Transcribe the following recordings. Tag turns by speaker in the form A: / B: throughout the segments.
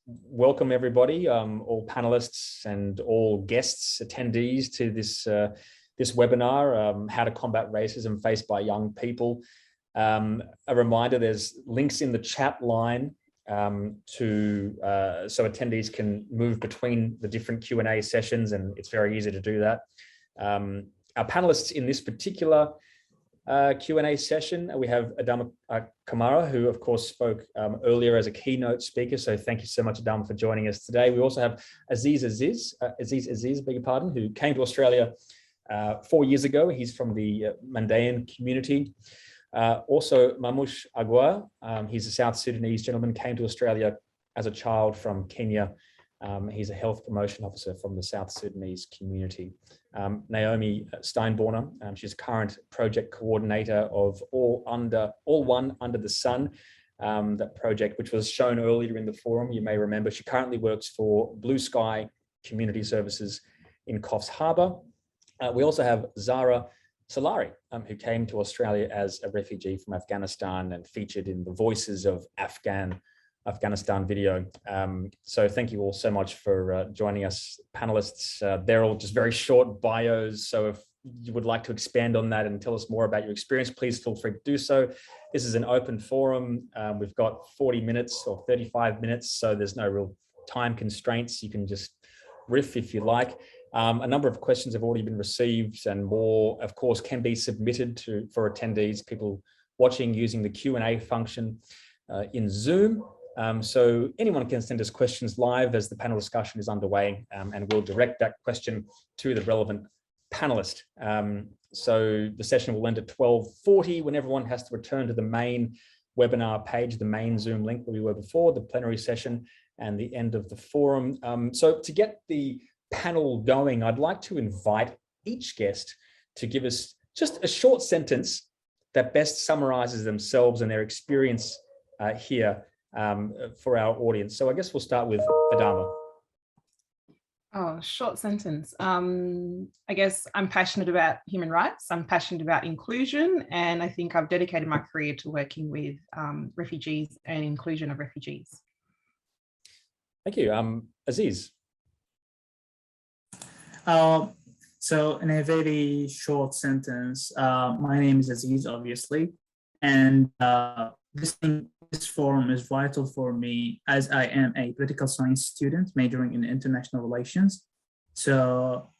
A: welcome everybody, all panelists and all guests, attendees to this webinar, How to Combat Racism Faced by Young People. A reminder, there's links in the chat line so attendees can move between the different Q&A sessions, and it's very easy to do that. Our panelists in this particular Q&A session, we have Adama Kamara, who of course spoke earlier as a keynote speaker. So thank you so much, Adama, for joining us today. We also have Azeez, beg your pardon, who came to Australia 4 years ago. He's from the Mandaean community. Also Mamush Aguer, he's a South Sudanese gentleman, came to Australia as a child from Kenya. He's a health promotion officer from the South Sudanese community. Naomi Steinborner, she's current project coordinator of All One Under the Sun, that project which was shown earlier in the forum. You may remember she currently works for Blue Sky Community Services in Coffs Harbour. We also have Zahra Salari, who came to Australia as a refugee from Afghanistan and featured in the Voices of Afghanistan video. So thank you all so much for joining us, panelists. They're all just very short bios, so if you would like to expand on that and tell us more about your experience, please feel free to do so. This is an open forum. We've got 40 minutes or 35 minutes, so there's no real time constraints. You can just riff if you like. A number of questions have already been received, and more, of course, can be submitted for attendees, people watching using the Q&A function in Zoom. So anyone can send us questions live as the panel discussion is underway, and we'll direct that question to the relevant panelist. So the session will end at 12:40 when everyone has to return to the main webinar page, the main Zoom link where we were before, the plenary session and the end of the forum. So to get the panel going, I'd like to invite each guest to give us just a short sentence that best summarizes themselves and their experience here for our audience. So I guess we'll start with Adama.
B: Oh, short sentence. I guess I'm passionate about human rights. I'm passionate about inclusion, and I think I've dedicated my career to working with refugees and inclusion of refugees.
A: Thank you. Azeez.
C: So in a very short sentence, my name is Azeez, obviously, and this forum is vital for me as I am a political science student majoring in international relations. So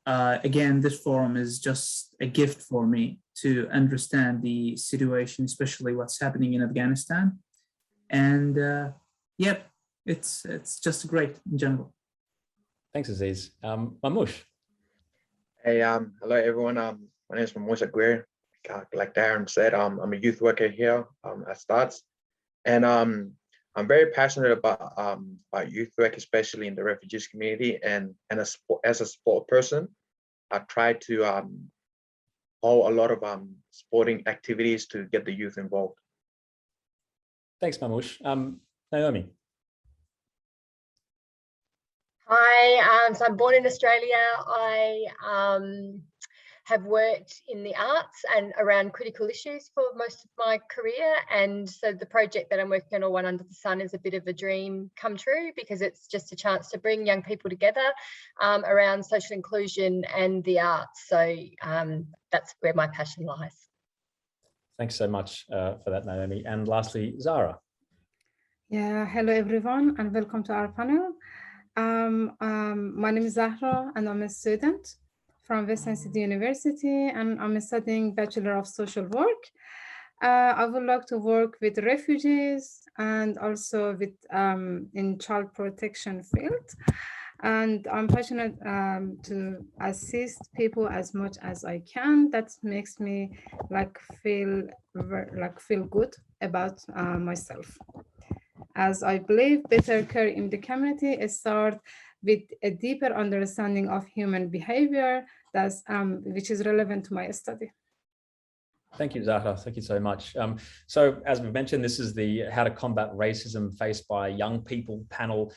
C: again, this forum is just a gift for me to understand the situation, especially what's happening in Afghanistan. And yep, it's just great in general.
A: Thanks, Azeez. Mamush.
D: Hey, hello everyone. My name is Mamush Aguer. Like Darren said, I'm a youth worker here at STARTS, and I'm very passionate about youth work, especially in the refugees community. And as a sport person, I try to hold a lot of sporting activities to get the youth involved.
A: Thanks, Mamush. Naomi.
E: Hi, so I'm born in Australia. I have worked in the arts and around critical issues for most of my career. And so the project that I'm working on, All One Under the Sun, is a bit of a dream come true, because it's just a chance to bring young people together around social inclusion and the arts. So that's where my passion lies.
A: Thanks so much for that, Naomi. And lastly, Zahra.
F: Yeah, hello everyone, and welcome to our panel. My name is Zahra, and I'm a student from Western Sydney University, and I'm studying Bachelor of Social Work. I would like to work with refugees and also with in child protection field. And I'm passionate to assist people as much as I can. That makes me feel good about myself. As I believe better care in the community starts with a deeper understanding of human behavior, that's which is relevant to my study.
A: Thank you, Zahra. Thank you so much. So as we mentioned, this is the How to Combat Racism Faced by Young People panel.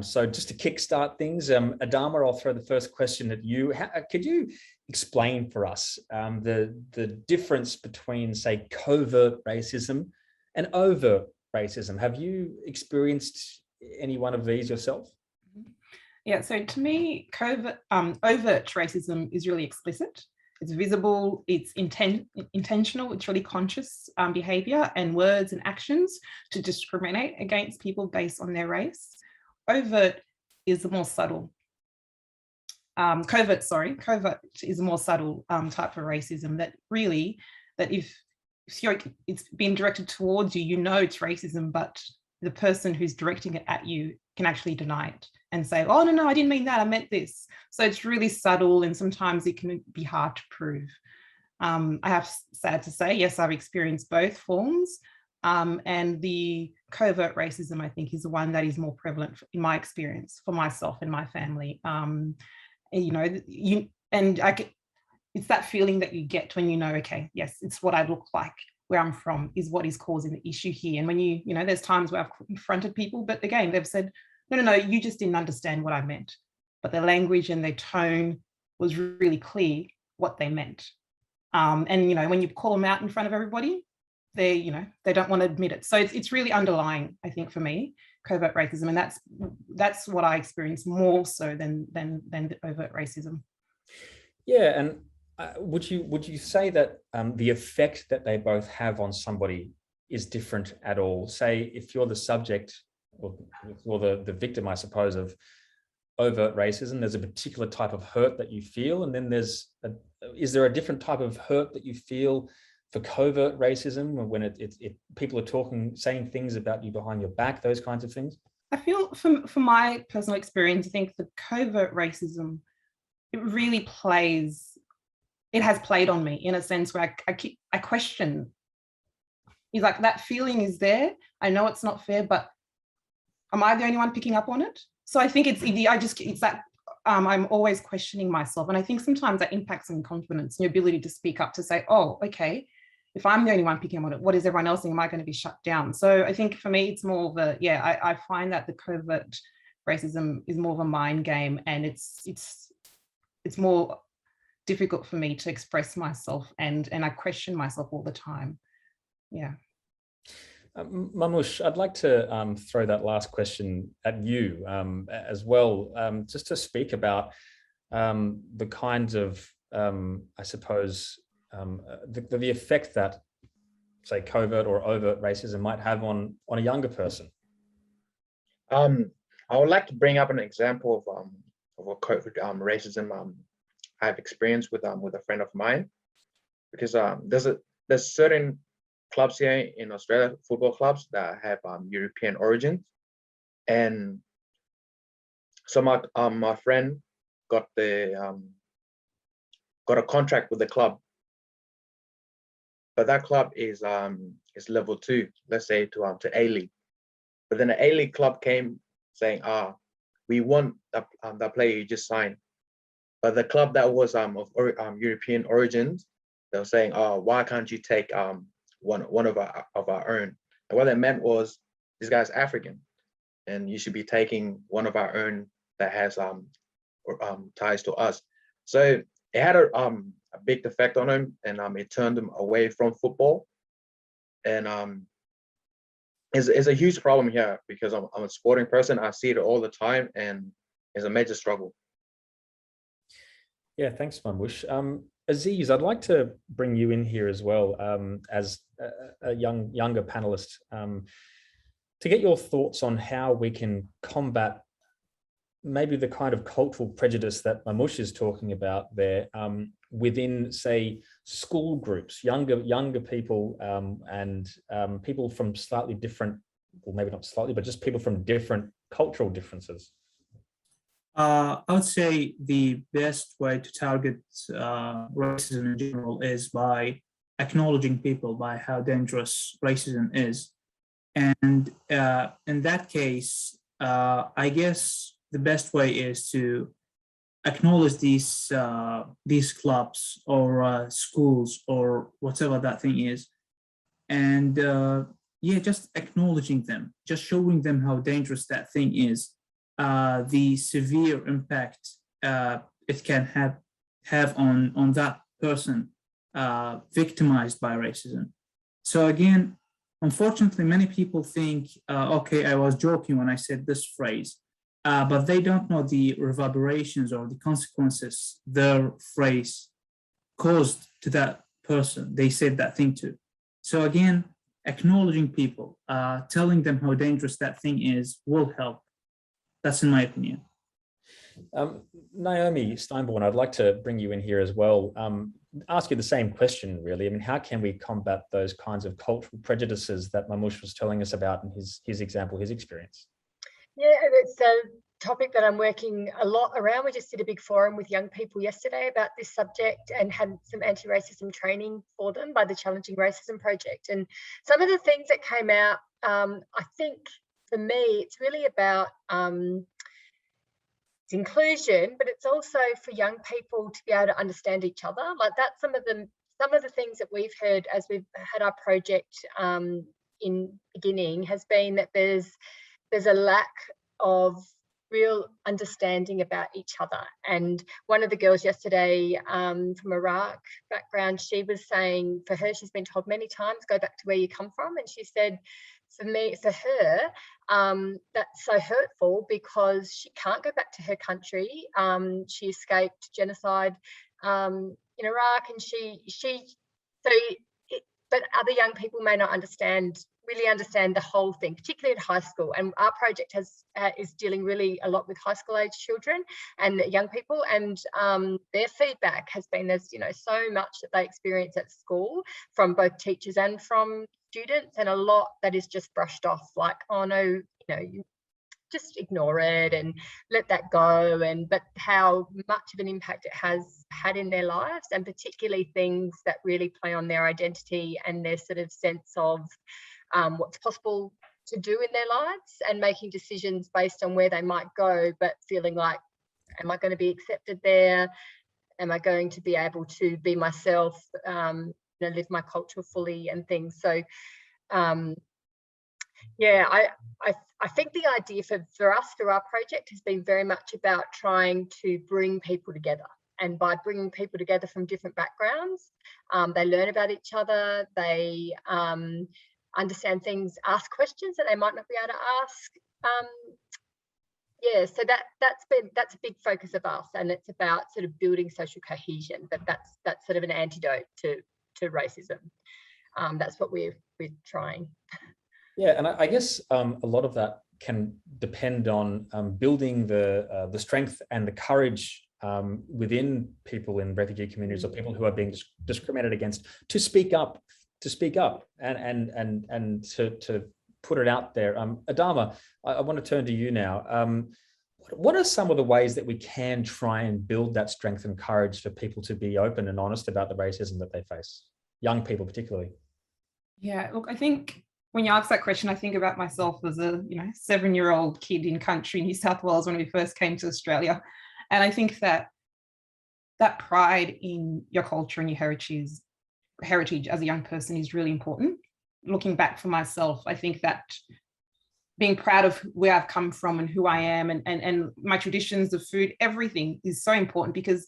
A: So just to kickstart things, Adama, I'll throw the first question at you. Could you explain for us the difference between, say, covert racism and overt racism? Have you experienced any one of these yourself?
B: Yeah, so to me, overt racism is really explicit. It's visible, it's intentional, it's really conscious behavior and words and actions to discriminate against people based on their race. Overt is the more subtle. Covert is a more subtle type of racism that really, that if it's being directed towards you, you know it's racism, but the person who's directing it at you can actually deny it and say, oh, no, I didn't mean that, I meant this. So it's really subtle and sometimes it can be hard to prove. I have sad to say, yes, I've experienced both forms. And the covert racism, I think, is the one that is more prevalent in my experience for myself and my family. You know, it's that feeling that you get when you know, okay, yes, it's what I look like, where I'm from is what is causing the issue here. And when you know, there's times where I've confronted people, but again, they've said, no, you just didn't understand what I meant. But their language and their tone was really clear what they meant. And, you know, when you call them out in front of everybody, they don't want to admit it. So it's really underlying, I think, for me, covert racism. And that's what I experience more so than the overt racism.
A: Yeah, and would you say that the effect that they both have on somebody is different at all? Say, if you're the subject or the victim, I suppose, of overt racism, there's a particular type of hurt that you feel, and then is there a different type of hurt that you feel for covert racism, when people are saying things about you behind your back, those kinds of things?
B: I feel from my personal experience, I think the covert racism, it really has played on me in a sense where I question. It's like that feeling is there. I know it's not fair, but am I the only one picking up on it? So I think it's that I'm always questioning myself. And I think sometimes that impacts on confidence and your ability to speak up, to say, oh, okay, if I'm the only one picking up on it, what is everyone else saying? Am I going to be shut down? So I think for me, it's more of I find that the covert racism is more of a mind game, and it's more difficult for me to express myself, and I question myself all the time. Yeah.
A: Mamush, I'd like to throw that last question at you as well, just to speak about the kinds of, I suppose, the effect that, say, covert or overt racism might have on a younger person.
D: I would like to bring up an example of a covert racism I've experienced with a friend of mine, because there's certain clubs here in Australia, football clubs, that have European origins, and so my friend got a contract with the club, but that club is level 2, let's say to A-League, but then the A-League club came saying, we want that player you just signed, but the club that was of European origins, they were saying, why can't you take one of our own? And what that meant was, this guy's African, and you should be taking one of our own that has ties to us. So it had a big effect on him, and it turned him away from football. And it's a huge problem here, because I'm a sporting person. I see it all the time, and it's a major struggle.
A: Yeah, thanks, Mamush. Azeez, I'd like to bring you in here as well, as a younger panelist, to get your thoughts on how we can combat maybe the kind of cultural prejudice that Mamush is talking about there, within, say, school groups, younger people, and people from slightly different, well, maybe not slightly, but just people from different cultural differences.
C: I would say the best way to target racism in general is by acknowledging people by how dangerous racism is. And in that case, I guess the best way is to acknowledge these clubs or schools or whatever that thing is. And just acknowledging them, just showing them how dangerous that thing is. The severe impact it can have on that person victimized by racism. So again, Unfortunately, many people think, okay, I was joking when I said this phrase, but they don't know the reverberations or the consequences their phrase caused to that person they said that thing to. So again, acknowledging people, telling them how dangerous that thing is will help. That's in my opinion.
A: Naomi Steinborner, I'd like to bring you in here as well. Ask you the same question, really. I mean, how can we combat those kinds of cultural prejudices that Mamush was telling us about in his example, his experience?
E: Yeah, it's a topic that I'm working a lot around. We just did a big forum with young people yesterday about this subject and had some anti-racism training for them by the Challenging Racism Project. And some of the things that came out, I think for me, it's really about it's inclusion, but it's also for young people to be able to understand each other. Like that's some of the things that we've heard as we've had our project in beginning has been that there's a lack of real understanding about each other. And one of the girls yesterday from Iraq background, she was saying for her, she's been told many times, go back to where you come from. And she said, for her, that's so hurtful because she can't go back to her country. She escaped genocide in Iraq, and but other young people may not really understand the whole thing, particularly in high school. And our project is dealing really a lot with high school age children and young people, and their feedback has been there's so much that they experience at school from both teachers and from students, and a lot that is just brushed off like, oh no, you just ignore it and let that go. But how much of an impact it has had in their lives, and particularly things that really play on their identity and their sort of sense of what's possible to do in their lives, and making decisions based on where they might go, but feeling like, am I going to be accepted there? Am I going to be able to be myself, live my culture fully and things? So yeah, I think the idea for us through our project has been very much about trying to bring people together. And by bringing people together from different backgrounds, they learn about each other, they understand things, ask questions that they might not be able to ask. Yeah, so that's a big focus of us, and it's about sort of building social cohesion. But that's sort of an antidote to racism. That's what we're trying.
A: Yeah, and I guess a lot of that can depend on building the strength and the courage within people in refugee communities or people who are being discriminated against to speak up and to put it out there. Adama, I want to turn to you now. What are some of the ways that we can try and build that strength and courage for people to be open and honest about the racism that they face, young people particularly? Yeah,
B: look, I think when you ask that question, I think about myself as a 7-year-old kid in country New South Wales when we first came to Australia. And I think that pride in your culture and your heritage as a young person is really important. Looking back for myself, I think that being proud of where I've come from and who I am and my traditions, the food, everything is so important, because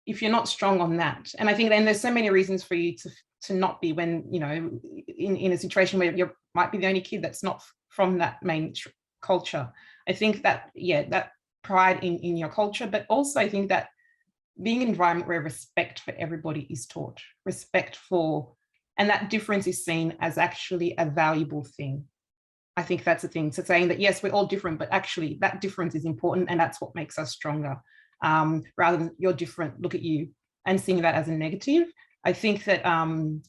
B: if you're not strong on that, and I think then there's so many reasons for you to not be when, in a situation where you might be the only kid that's not from that main culture. I think that, yeah, that pride in your culture, but also I think that being in an environment where respect for everybody is taught, and that difference is seen as actually a valuable thing. I think that's the thing. So saying that, yes, we're all different, but actually that difference is important, and that's what makes us stronger. Rather than you're different, look at you, and seeing that as a negative. I think that, and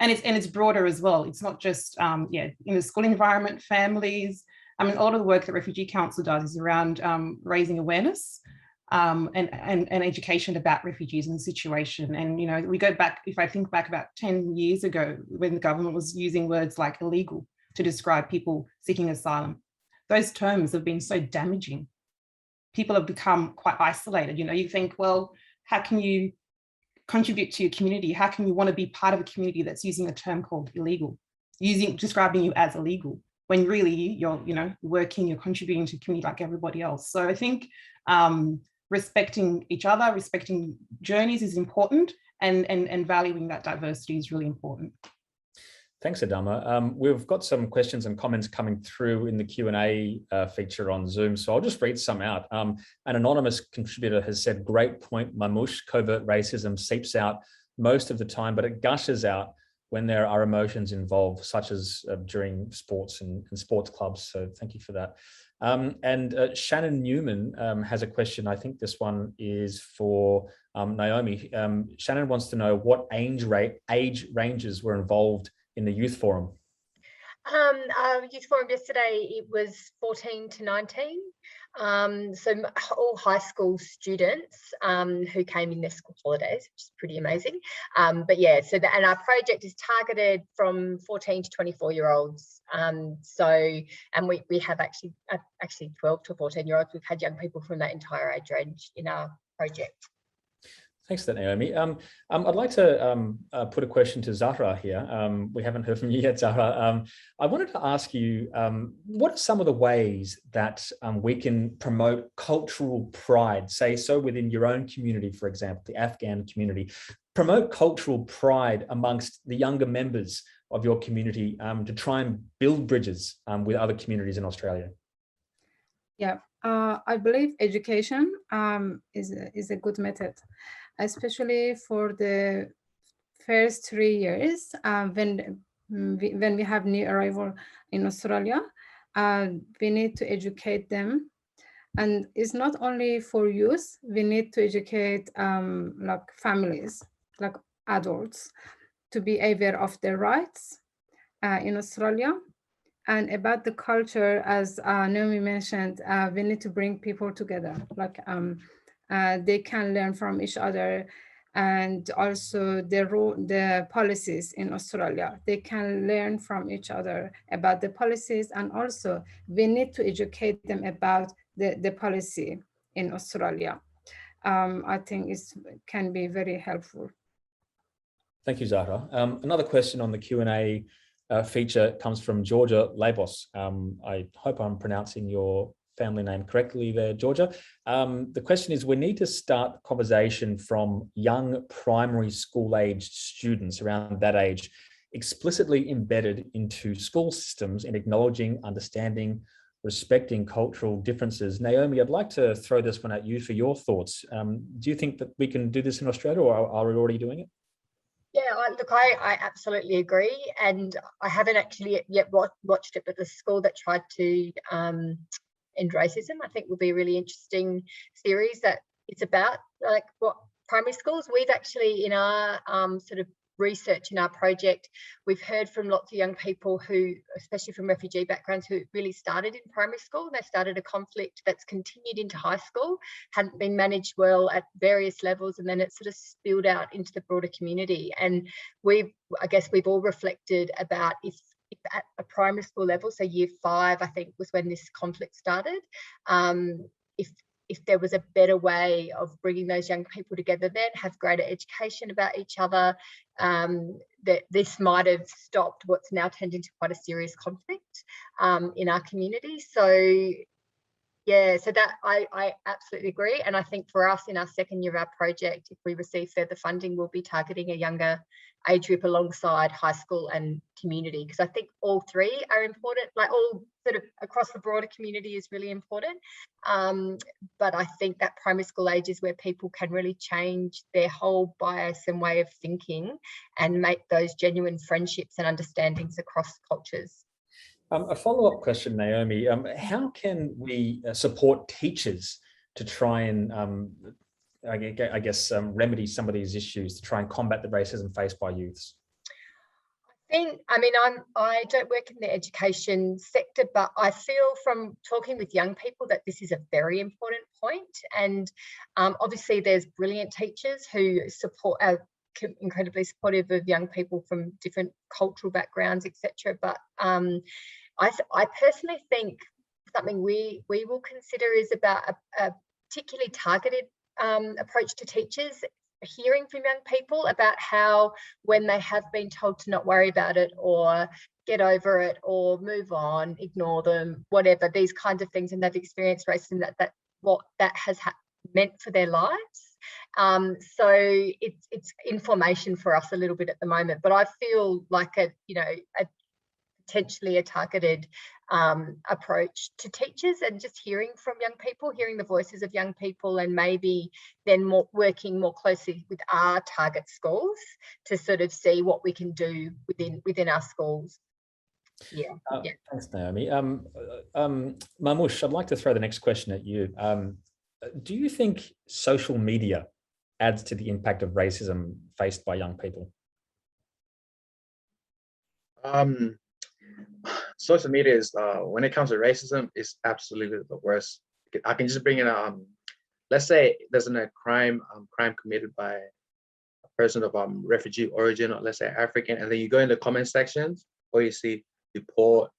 B: it's broader as well. It's not just, in the school environment, families. I mean, a lot of the work that Refugee Council does is around raising awareness and education about refugees and the situation. And, we go back, if I think back about 10 years ago, when the government was using words like illegal to describe people seeking asylum, those terms have been so damaging. People have become quite isolated. You think, well, how can you contribute to your community? How can you want to be part of a community that's using a term called illegal, describing you as illegal, when really you're, working, you're contributing to the community like everybody else. So I think respecting each other, respecting journeys is important, and valuing that diversity is really important.
A: Thanks, Adama. We've got some questions and comments coming through in the Q&A feature on Zoom, so I'll just read some out. An anonymous contributor has said, great point, Mamush, covert racism seeps out most of the time, but it gushes out when there are emotions involved, such as during sports and sports clubs. So thank you for that. Shannon Newman has a question. I think this one is for Naomi. Shannon wants to know what age ranges were involved in the youth forum.
E: Youth forum yesterday, it was 14 to 19. So all high school students who came in their school holidays, which is pretty amazing. But yeah, so and our project is targeted from 14 to 24-year-olds. And we have actually 12 to 14-year-olds. We've had young people from that entire age range in our project.
A: Thanks for that, Naomi. I'd like to put a question to Zahra here. We haven't heard from you yet, Zahra. I wanted to ask you, what are some of the ways that we can promote cultural pride, say so within your own community, for example, the Afghan community, promote cultural pride amongst the younger members of your community to try and build bridges with other communities in Australia? Yeah,
F: I believe education is a good method, especially for the first 3 years when we have new arrival in Australia. We need to educate them, and it's not only for youth. We need to educate like families, like adults, to be aware of their rights in Australia. And about the culture, as Naomi mentioned, we need to bring people together, like they can learn from each other, and also the policies in Australia. They can learn from each other about the policies, and also we need to educate them about the policy in Australia. I think it can be very helpful.
A: Thank you, Zahra. Another question on the Q&A feature comes from Georgia Labos. I hope I'm pronouncing your family name correctly there, Georgia. The question is, we need to start the conversation from young primary school aged students around that age, explicitly embedded into school systems in acknowledging, understanding, respecting cultural differences. Naomi, I'd like to throw this one at you for your thoughts. Do you think that we can do this in Australia, or are we already doing it?
E: Yeah, look, I absolutely agree, and I haven't actually yet watched it, but the school that tried to end racism, I think, will be a really interesting series that it's about, like, what primary schools. We've actually, in our sort of research in our project, we've heard from lots of young people who, especially from refugee backgrounds, who really started in primary school. They started a conflict that's continued into high school, hadn't been managed well at various levels, and then it sort of spilled out into the broader community. And I guess we've all reflected about if at a primary school level, so year 5, I think, was when this conflict started, if there was a better way of bringing those young people together, then have greater education about each other, that this might have stopped what's now turned into quite a serious conflict in our community. So yeah, so that I absolutely agree. And I think for us in our second year of our project, if we receive further funding, we'll be targeting a younger age group alongside high school and community, because I think all three are important, like all sort of across the broader community is really important. But I think that primary school age is where people can really change their whole bias and way of thinking and make those genuine friendships and understandings across cultures.
A: A follow-up question, Naomi. How can we support teachers to try and, I guess, remedy some of these issues, to try and combat the racism faced by youths?
E: I don't work in the education sector, but I feel from talking with young people that this is a very important point. And obviously there's brilliant teachers who are incredibly supportive of young people from different cultural backgrounds, etc. But I personally think something we will consider is about a particularly targeted approach to teachers, hearing from young people about how, when they have been told to not worry about it or get over it or move on, ignore them, whatever, these kinds of things, and they've experienced racism, what that has meant for their lives. So it's information for us a little bit at the moment, but I feel like a potentially a targeted approach to teachers, and just hearing from young people, hearing the voices of young people, and maybe then working more closely with our target schools to sort of see what we can do within our schools. Yeah.
A: Thanks, Naomi. Mamush, I'd like to throw the next question at you. Do you think social media adds to the impact of racism faced by young people?
D: Social media is, when it comes to racism, is absolutely the worst. I can just bring in, let's say there's a crime committed by a person of refugee origin, or let's say African, and then you go in the comment sections, or you see deport,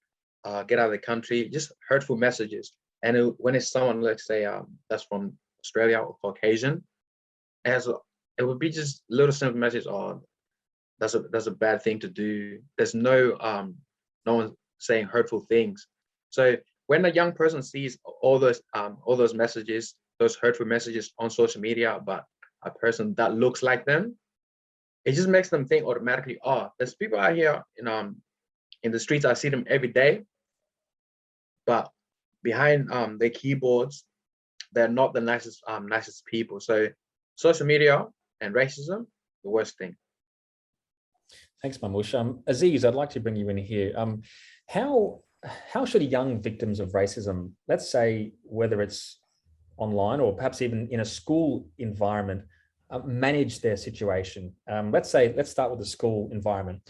D: get out of the country, just hurtful messages. And when it's someone, let's say that's from Australia or Caucasian, it would be just little simple message on that's a bad thing to do. There's no one saying hurtful things. So when a young person sees all those messages, those hurtful messages on social media about a person that looks like them, it just makes them think automatically, oh, there's people out here in the streets, I see them every day, but behind their keyboards, they're not the nicest people. So social media and racism, the worst thing.
A: Thanks, Mamush. Azeez, I'd like to bring you in here. How should young victims of racism, let's say whether it's online or perhaps even in a school environment, manage their situation? Let's start with the school environment.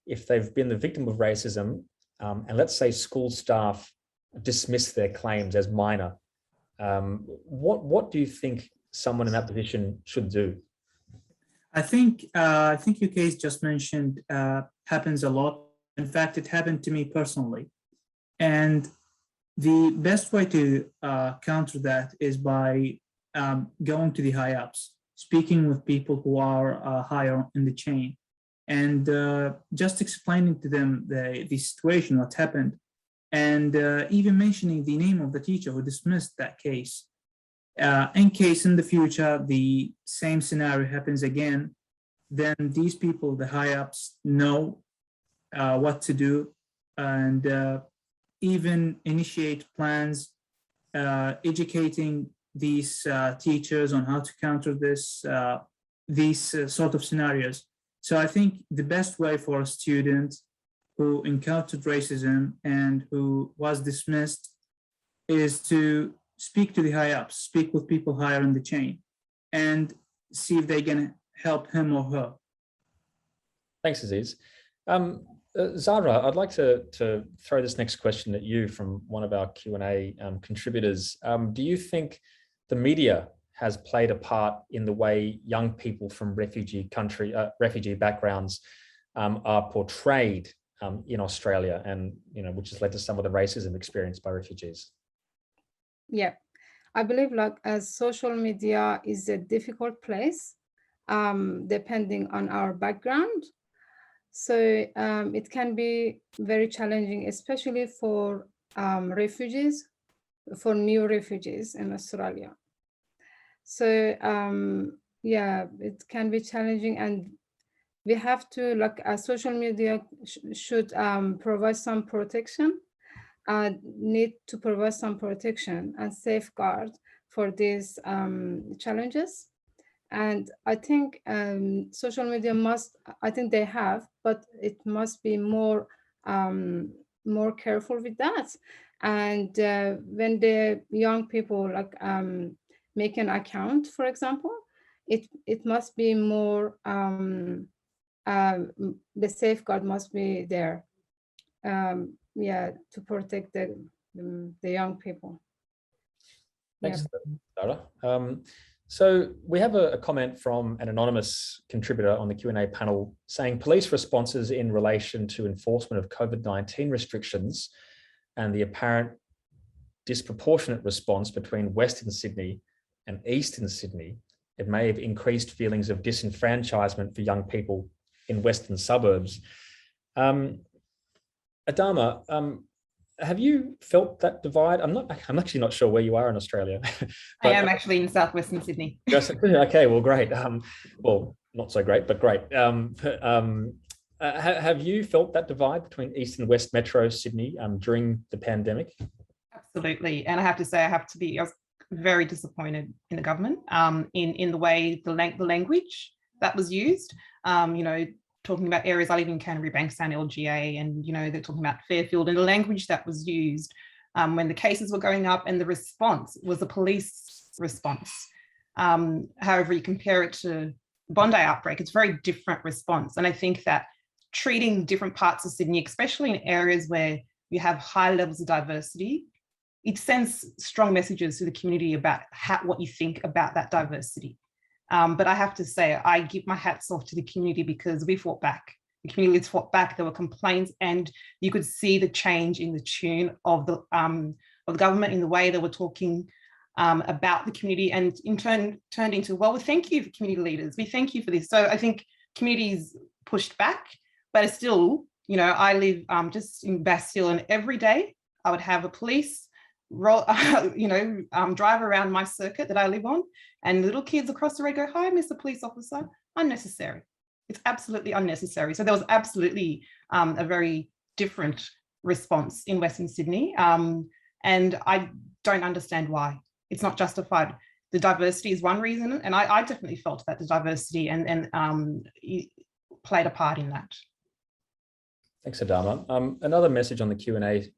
A: If they've been the victim of racism, and let's say school staff dismiss their claims as minor, what do you think someone in that position should do?
C: I think your case just mentioned happens a lot. In fact, it happened to me personally. And the best way to counter that is by going to the high ups, speaking with people who are higher in the chain, and just explaining to them the situation, what happened, and even mentioning the name of the teacher who dismissed that case. In case in the future the same scenario happens again, then these people, the high ups, know what to do, and even initiate plans, educating these teachers on how to counter these sort of scenarios. So I think the best way for a student who encountered racism and who was dismissed is to speak to the high ups, speak with people higher in the chain, and see if they can help him or her.
A: Thanks, Azeez. Zahra, I'd like to throw this next question at you from one of our Q&A contributors. Do you think the media has played a part in the way young people from refugee backgrounds are portrayed in Australia, and which has led to some of the racism experienced by refugees?
F: Yeah, I believe as social media is a difficult place, depending on our background. So it can be very challenging, especially for refugees, for new refugees in Australia. So yeah, it can be challenging, and we have to social media should provide some protection. Need to provide some protection and safeguard for these challenges. And I think social media I think they have, but it must be more careful with that. And when the young people make an account, for example, it must be more, the safeguard must be there. Yeah, to protect the young people.
A: Thanks, Zahra. So we have a comment from an anonymous contributor on the Q&A panel saying police responses in relation to enforcement of COVID-19 restrictions and the apparent disproportionate response between Western Sydney and Eastern Sydney, it may have increased feelings of disenfranchisement for young people in Western suburbs. Adama, Have you felt that divide? I'm actually not sure where you are in Australia.
B: I am actually in southwestern Sydney.
A: Okay, well, great. Well, not so great, but great. Have you felt that divide between East and West Metro Sydney during the pandemic?
B: Absolutely, and I have to say, I was very disappointed in the government in the way the language that was used. You know, talking about areas, I live in Canterbury, Bankstown, LGA, and you know, they're talking about Fairfield, and the language that was used when the cases were going up, and the response was a police response. However, you compare it to the Bondi outbreak, it's a very different response. And I think that treating different parts of Sydney, especially in areas where you have high levels of diversity, it sends strong messages to the community about what you think about that diversity. But I have to say, I give my hats off to the community because we fought back. The communities fought back. There were complaints, and you could see the change in the tune of the government in the way they were talking about the community, and in turn turned into, well, thank you for community leaders. We thank you for this. So I think communities pushed back, but it's still, you know, I live just in Bastille, and every day I would have a police drive around my circuit that I live on, and little kids across the road go, "Hi, Mr. Police Officer." Unnecessary. It's absolutely unnecessary. So there was absolutely a very different response in Western Sydney, and I don't understand why. It's not justified. The diversity is one reason, and I definitely felt that the diversity and played a part in that.
A: Thanks, Adama. Another message on the Q&A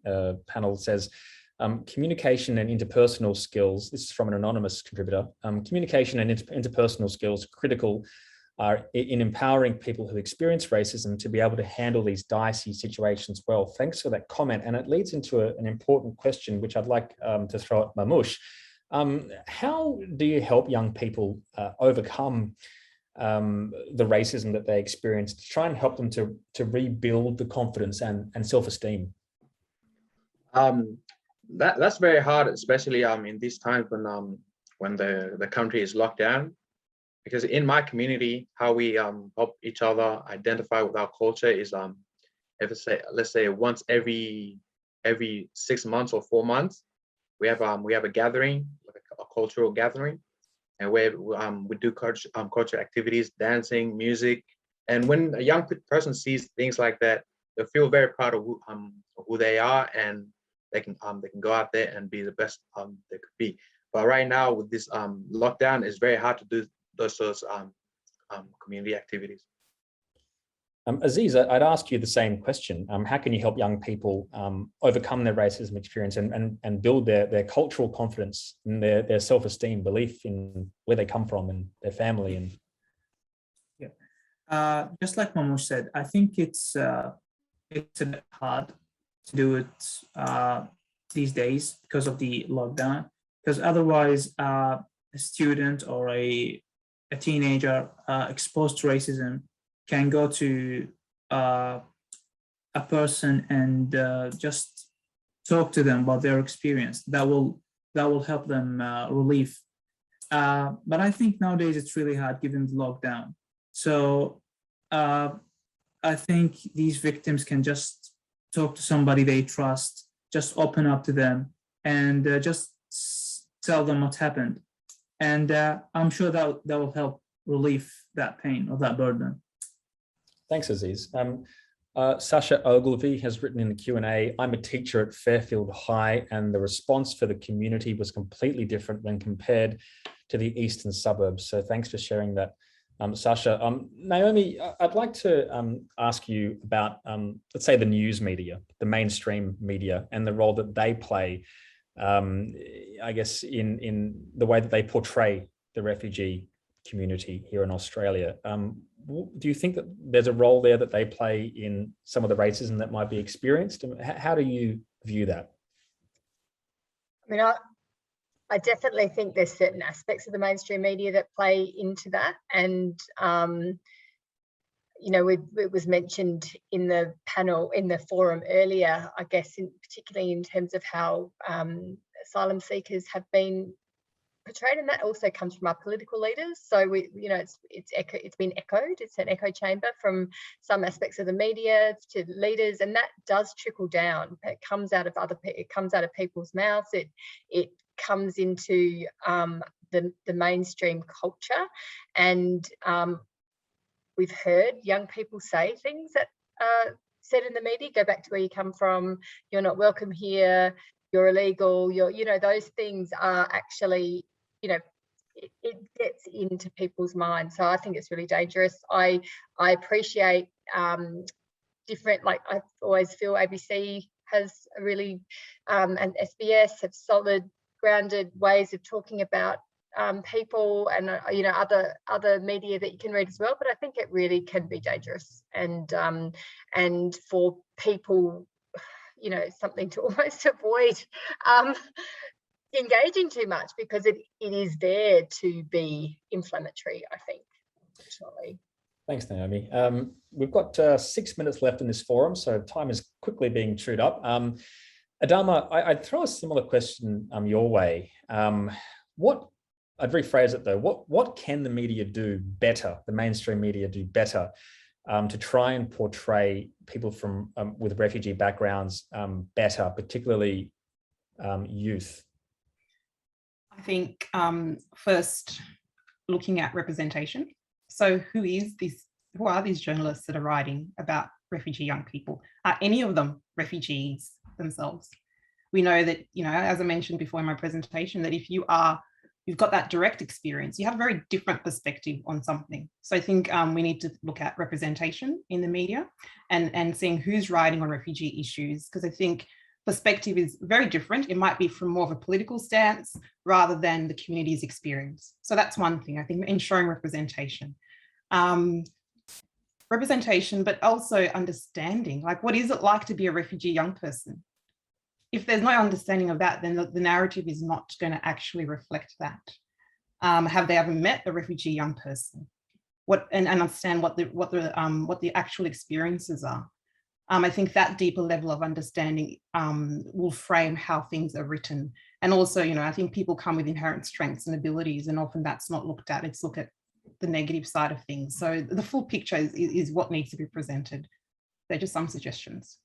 A: panel says, communication and interpersonal skills, this is from an anonymous contributor, communication and interpersonal skills critical are in empowering people who experience racism to be able to handle these dicey situations well. Thanks for that comment. And it leads into an important question, which I'd like to throw at Mamush. How do you help young people overcome the racism that they experience, to try and help them to rebuild the confidence and self-esteem?
D: That's very hard, especially in these times when the country is locked down. Because in my community, how we help each other identify with our culture is let's say once every 6 months or 4 months, we have a gathering, like a cultural gathering, and where we do cultural activities, dancing, music. And when a young person sees things like that, they feel very proud of who they are, and they can go out there and be the best they could be. But right now with this lockdown, it's very hard to do those sorts of community activities.
A: Azeez, I'd ask you the same question. How can you help young people overcome their racism experience and build their cultural confidence and their self-esteem, belief in where they come from and their family? And
C: just like Mamush said, I think it's a bit hard to do it these days because of the lockdown, because otherwise a student or a teenager exposed to racism can go to a person and just talk to them about their experience. That will help them relief. But I think nowadays it's really hard given the lockdown. So I think these victims can just talk to somebody they trust, just open up to them, and just tell them what happened. And I'm sure that will help relieve that pain or that burden.
A: Thanks, Azeez. Sasha Ogilvy has written in the Q&A, I'm a teacher at Fairfield High, and the response for the community was completely different when compared to the eastern suburbs. So thanks for sharing that, Sasha. Naomi, I'd like to ask you about, let's say, the news media, the mainstream media, and the role that they play, I guess, in the way that they portray the refugee community here in Australia. Do you think that there's a role there that they play in some of the racism that might be experienced? How do you view that?
E: I mean, I definitely think there's certain aspects of the mainstream media that play into that. And, you know, it was mentioned in the panel, in the forum earlier, I guess, particularly in terms of how asylum seekers have been portrayed, and that also comes from our political leaders. So it's been echoed. It's an echo chamber from some aspects of the media to leaders, and that does trickle down. It comes out of people's mouths. It comes into the mainstream culture, and we've heard young people say things that are said in the media. Go back to where you come from. You're not welcome here. You're illegal. Those things are actually, it gets into people's minds. So I think it's really dangerous. I appreciate different, like I always feel ABC has a really, and SBS have solid, grounded ways of talking about people, and other media that you can read as well. But I think it really can be dangerous, and for people, something to almost avoid engaging too much, because it is there to be inflammatory, I think, unfortunately.
A: Thanks, Naomi. We've got 6 minutes left in this forum, so time is quickly being chewed up. Adama, I'd throw a similar question your way. I'd rephrase it though. What can the media do better, the mainstream media do better, to try and portray people from with refugee backgrounds better, particularly youth?
B: I think first, looking at representation. So who are these journalists that are writing about refugee young people? Are any of them refugees themselves? We know that, as I mentioned before in my presentation, that if you've got that direct experience, you have a very different perspective on something. So I think we need to look at representation in the media and seeing who's writing on refugee issues, because I think perspective is very different. It might be from more of a political stance rather than the community's experience. So that's one thing, I think, ensuring representation. Representation, but also understanding, like, what is it like to be a refugee young person? If there's no understanding of that, then the narrative is not going to actually reflect that. Have they ever met a refugee young person? And understand what the actual experiences are. I think that deeper level of understanding will frame how things are written. And also, I think people come with inherent strengths and abilities, and often that's not looked at. It's looked at the negative side of things. So the full picture is what needs to be presented. They're just some suggestions.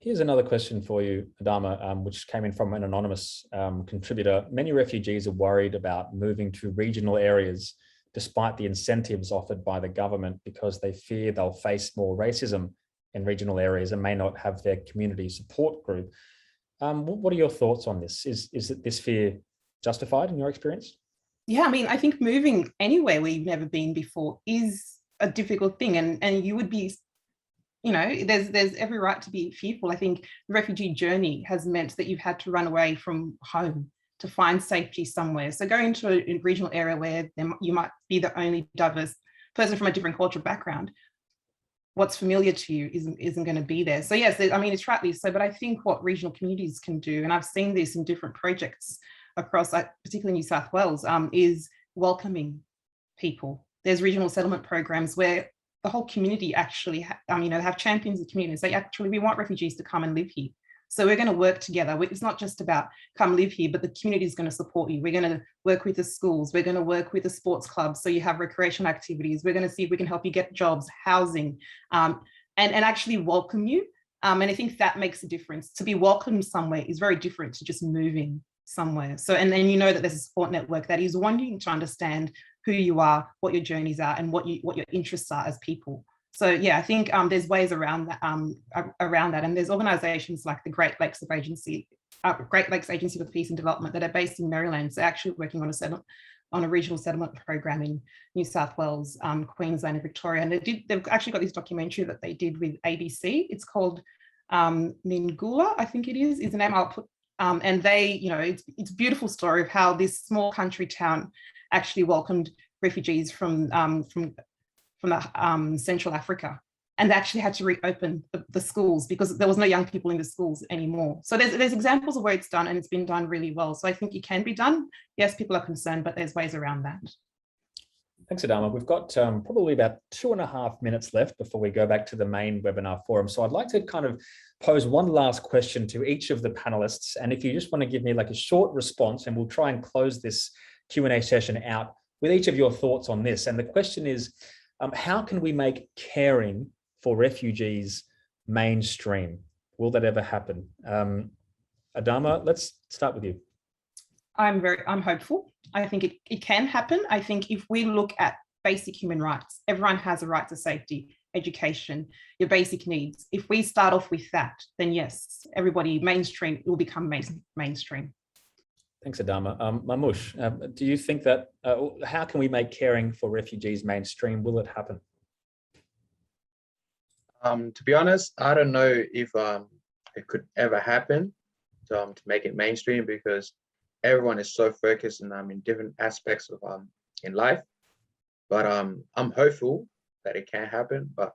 A: Here's another question for you, Adama, which came in from an anonymous contributor. Many refugees are worried about moving to regional areas despite the incentives offered by the government, because they fear they'll face more racism in regional areas and may not have their community support group. What are your thoughts on this? Is this fear justified in your experience?
B: Yeah, I think moving anywhere where you've never been before is a difficult thing, and you would be, there's every right to be fearful. I think the refugee journey has meant that you've had to run away from home to find safety somewhere. So going to a regional area where you might be the only diverse person from a different cultural background, what's familiar to you isn't going to be there. So yes, it's rightly so, but I think what regional communities can do, and I've seen this in different projects across, particularly New South Wales, is welcoming people. There's regional settlement programs where the whole community actually, have champions of the community and say, actually, we want refugees to come and live here. So we're going to work together. It's not just about come live here, but the community is going to support you. We're going to work with the schools. We're going to work with the sports clubs. So you have recreation activities. We're going to see if we can help you get jobs, housing, and actually welcome you. And I think that makes a difference. To be welcomed somewhere is very different to just moving somewhere. So, and then that there's a support network that is wanting to understand who you are, what your journeys are, and what your interests are as people. So yeah, I think there's ways around that, and there's organisations like the Great Lakes Agency for Peace and Development that are based in Maryland. So actually working on a regional settlement program in New South Wales, Queensland, and Victoria. And they've actually got this documentary that they did with ABC. It's called Mingula, I think it is the name. I'll put. And they, it's a beautiful story of how this small country town actually welcomed refugees from Central Africa, and they actually had to reopen the schools because there was no young people in the schools anymore. So there's examples of where it's done, and it's been done really well. So I think it can be done. Yes, people are concerned, but there's ways around that.
A: Thanks, Adama. We've got probably about 2.5 minutes left before we go back to the main webinar forum. So I'd like to kind of pose one last question to each of the panelists. And if you just want to give me like a short response, and we'll try and close this Q&A session out with each of your thoughts on this. And the question is, how can we make caring for refugees mainstream? Will that ever happen? Adama, let's start with you.
B: I'm hopeful. I think it can happen. I think if we look at basic human rights, everyone has a right to safety, education, your basic needs. If we start off with that, then yes, everybody mainstream will become mainstream.
A: Thanks, Adama. Mamush, do you think that, how can we make caring for refugees mainstream? Will it happen?
D: To be honest, I don't know if it could ever happen to make it mainstream, because everyone is so focused in different aspects of in life. But I'm hopeful that it can happen. But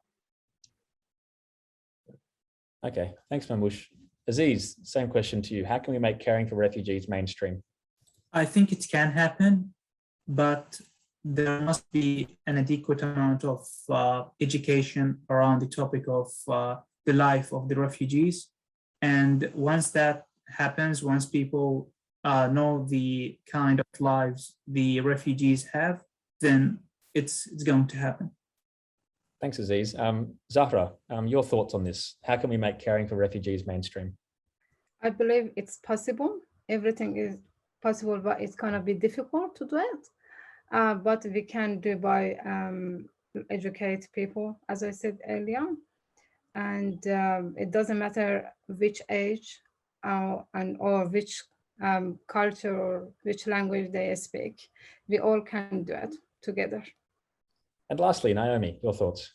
A: okay, thanks, Mamush. Azeez, same question to you. How can we make caring for refugees mainstream?
C: I think it can happen, but there must be an adequate amount of education around the topic of the life of the refugees. And once that happens, once people know the kind of lives the refugees have, then it's going to happen.
A: Thanks, Azeez. Zahra, your thoughts on this? How can we make caring for refugees mainstream?
F: I believe it's possible. Everything is possible, but it's gonna be difficult to do it. But we can do by educate people, as I said earlier. And it doesn't matter which age or which culture or which language they speak. We all can do it together.
A: And lastly, Naomi, your thoughts?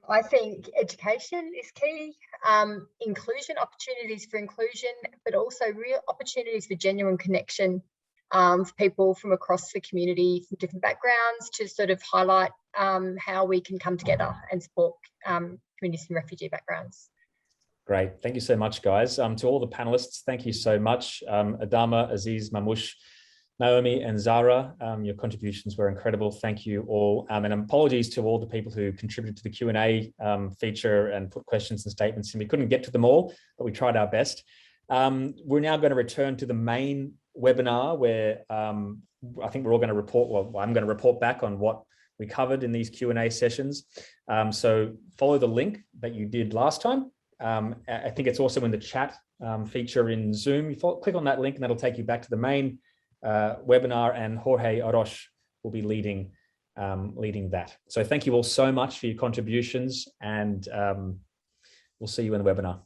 E: I think education is key, inclusion, opportunities for inclusion, but also real opportunities for genuine connection for people from across the community, from different backgrounds, to sort of highlight how we can come together and support communities from refugee backgrounds.
A: Great. Thank you so much, guys. To all the panelists, thank you so much. Adama, Azeez, Mamush, Naomi and Zahra, your contributions were incredible. Thank you all. And apologies to all the people who contributed to the Q&A feature and put questions and statements, and we couldn't get to them all, but we tried our best. We're now going to return to the main webinar where I think we're all going to report, well, I'm going to report back on what we covered in these Q&A sessions. So follow the link that you did last time. I think it's also in the chat feature in Zoom. You click on that link and that'll take you back to the main webinar, and Jorge Arosh will be leading that. So thank you all so much for your contributions, and we'll see you in the webinar.